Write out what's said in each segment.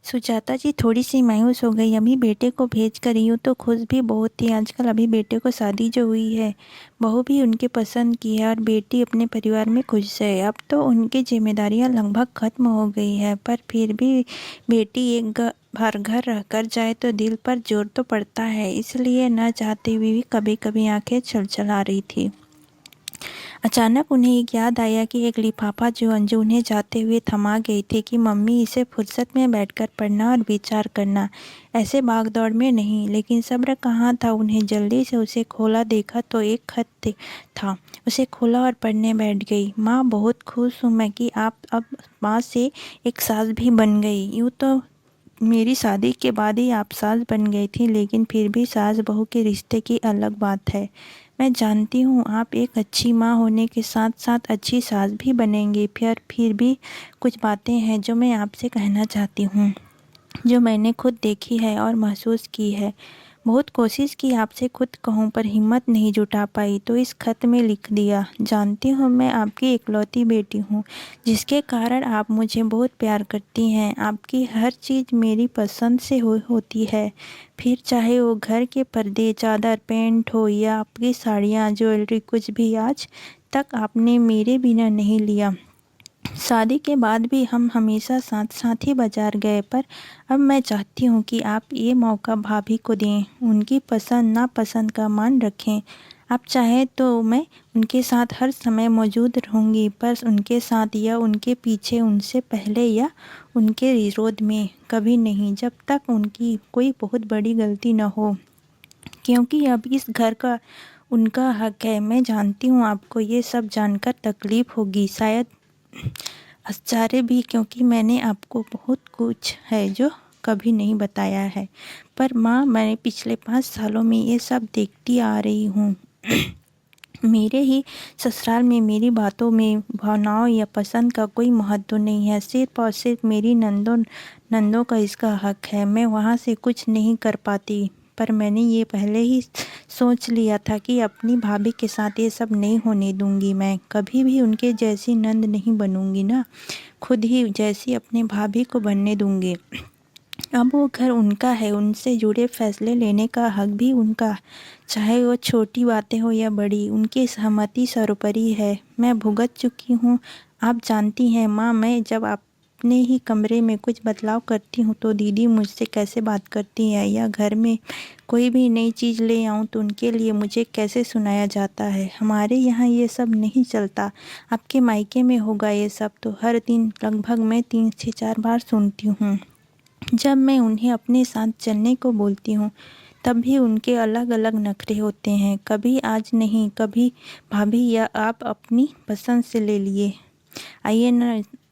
सुजाता जी थोड़ी सी मायूस हो गई। अभी बेटे को भेज कर यूँ तो खुश भी बहुत थी। आजकल अभी बेटे को शादी जो हुई है, बहू भी उनके पसंद की है और बेटी अपने परिवार में खुश है। अब तो उनकी जिम्मेदारियां लगभग खत्म हो गई है, पर फिर भी बेटी एक बार घर रहकर जाए तो दिल पर जोर तो पड़ता है। इसलिए न चाहते हुए भी कभी कभी आंखें छलछला रही थी। अचानक उन्हें एक याद आया कि एक लिफाफा जो अंजू उन्हें जाते हुए थमा गई थी कि मम्मी इसे फुर्सत में बैठकर पढ़ना और विचार करना, ऐसे भागदौड़ में नहीं। लेकिन सब्र कहाँ था। उन्हें जल्दी से उसे खोला, देखा तो एक खत था। उसे खोला और पढ़ने बैठ गई। माँ, बहुत खुश हूँ मैं कि आप अब माँ से एक सास भी बन गई। यूँ तो मेरी शादी के बाद ही आप सास बन गई थी, लेकिन फिर भी सास बहू के रिश्ते की अलग बात है। मैं जानती हूँ आप एक अच्छी माँ होने के साथ साथ अच्छी सास भी बनेंगी। फिर भी कुछ बातें हैं जो मैं आपसे कहना चाहती हूँ, जो मैंने खुद देखी है और महसूस की है। बहुत कोशिश की आपसे खुद कहूँ, पर हिम्मत नहीं जुटा पाई, तो इस खत में लिख दिया। जानती हूँ मैं आपकी इकलौती बेटी हूँ, जिसके कारण आप मुझे बहुत प्यार करती हैं। आपकी हर चीज़ मेरी पसंद से होती है, फिर चाहे वो घर के पर्दे, चादर, पेंट हो या आपकी साड़ियाँ, ज्वेलरी, कुछ भी आज तक आपने मेरे बिना नहीं लिया। शादी के बाद भी हम हमेशा साथ साथ ही बाजार गए, पर अब मैं चाहती हूँ कि आप ये मौका भाभी को दें। उनकी पसंद नापसंद का मान रखें। आप चाहें तो मैं उनके साथ हर समय मौजूद रहूँगी, पर उनके साथ या उनके पीछे, उनसे पहले या उनके विरोध में कभी नहीं, जब तक उनकी कोई बहुत बड़ी गलती न हो, क्योंकि अब इस घर का उनका हक है। मैं जानती हूँ आपको ये सब जानकर तकलीफ होगी, शायद आश्चर्य भी, क्योंकि मैंने आपको बहुत कुछ है जो कभी नहीं बताया है। पर माँ, मैं पिछले 5 सालों में ये सब देखती आ रही हूँ। मेरे ही ससुराल में मेरी बातों में, भावनाओं या पसंद का कोई महत्व नहीं है। सिर्फ और सिर्फ मेरी नंदों का इसका हक है। मैं वहाँ से कुछ नहीं कर पाती, पर मैंने ये पहले ही सोच लिया था कि अपनी भाभी के साथ ये सब नहीं होने दूंगी। मैं कभी भी उनके जैसी नंद नहीं बनूंगी ना, खुद ही जैसी अपने भाभी को बनने दूंगी। अब वो घर उनका है, उनसे जुड़े फैसले लेने का हक भी उनका, चाहे वो छोटी बातें हो या बड़ी, उनकी सहमति सर्वोपरि है। मैं भुगत चुकी हूँ। आप जानती हैं माँ, मैं जब अपने ही कमरे में कुछ बदलाव करती हूँ तो दीदी मुझसे कैसे बात करती है, या घर में कोई भी नई चीज़ ले आऊँ तो उनके लिए मुझे कैसे सुनाया जाता है। हमारे यहाँ ये सब नहीं चलता। आपके मायके में होगा ये सब तो हर दिन लगभग मैं 3 से 4 बार सुनती हूँ। जब मैं उन्हें अपने साथ चलने को बोलती हूँ, तब भी उनके अलग अलग नखरे होते हैं। कभी आज नहीं, कभी भाभी या आप अपनी पसंद से ले लिए आइए,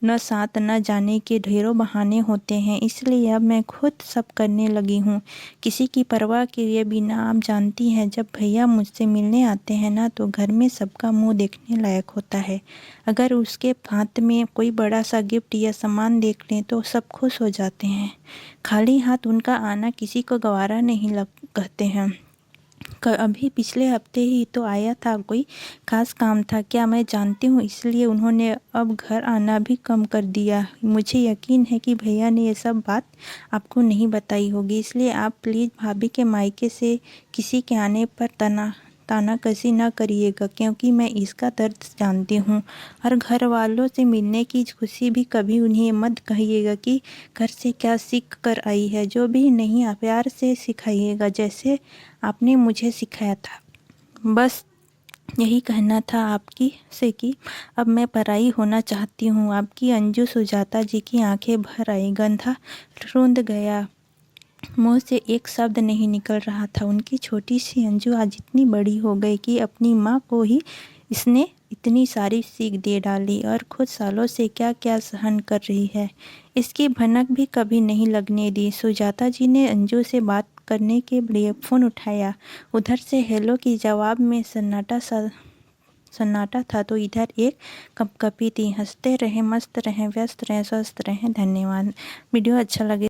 न साथ न जाने के ढेरों बहाने होते हैं। इसलिए अब मैं खुद सब करने लगी हूँ, किसी की परवाह किए बिना। आप जानती हैं, जब भैया मुझसे मिलने आते हैं ना, तो घर में सबका मुंह देखने लायक होता है। अगर उसके हाथ में कोई बड़ा सा गिफ्ट या सामान देख लें तो सब खुश हो जाते हैं। खाली हाथ उनका आना किसी को गवारा नहीं कहते हैं। अभी पिछले हफ्ते ही तो आया था, कोई खास काम था क्या मैं जानती हूँ, इसलिए उन्होंने अब घर आना भी कम कर दिया। मुझे यकीन है कि भैया ने ये सब बात आपको नहीं बताई होगी, इसलिए आप प्लीज़ भाभी के मायके से किसी के आने पर तानाकसी ना करिएगा, क्योंकि मैं इसका दर्द जानती हूँ। और घर वालों से मिलने की खुशी भी कभी उन्हें मत कहिएगा कि घर से क्या सीख कर आई है। जो भी नहीं, आप प्यार से सिखाइएगा, जैसे आपने मुझे सिखाया था। बस यही कहना था आपकी से कि अब मैं पराई होना चाहती हूँ। आपकी अंजू। सुजाता जी की आंखें भर आई, गंधा रूंध गया, मुंह से एक शब्द नहीं निकल रहा था। उनकी छोटी सी अंजू आज इतनी बड़ी हो गई कि अपनी माँ को ही इसने इतनी सारी सीख दे डाली, और खुद सालों से क्या क्या सहन कर रही है, इसकी भनक भी कभी नहीं लगने दी। सुजाता जी ने अंजू से बात करने के लिए फ़ोन उठाया। उधर से हेलो की जवाब में सन्नाटा था, तो इधर एक कपकपी थी। हंसते रहें, मस्त रहें, व्यस्त रहें, स्वस्थ रहें। धन्यवाद। वीडियो अच्छा लगे